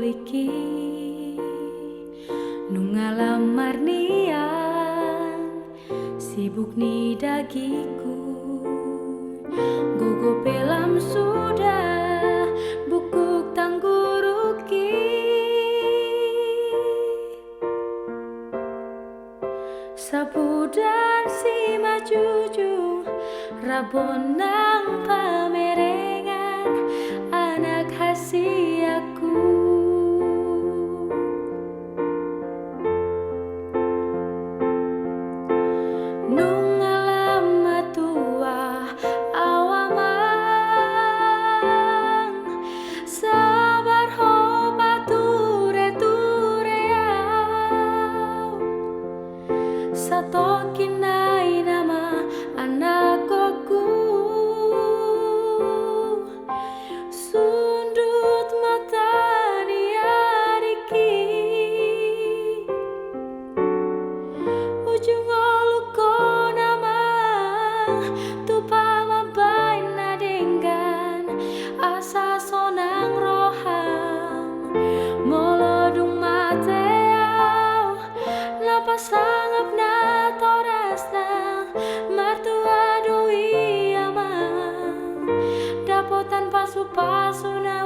liki nungalamar nian sibuk ni dagiku gogo pelam sudah bukuk tangguruki sapu dan si majuju rabon nang pamerengan anak hasiaku nung alama tua awamang sabar hoba ture tureau satokin nai nama anakku sundut mata niariki ujung oluko nama tupa mabain nadenggan asa sonang roham molodung mateau napa sangap na torasna mertua doi amang dapotan pasu-pasu na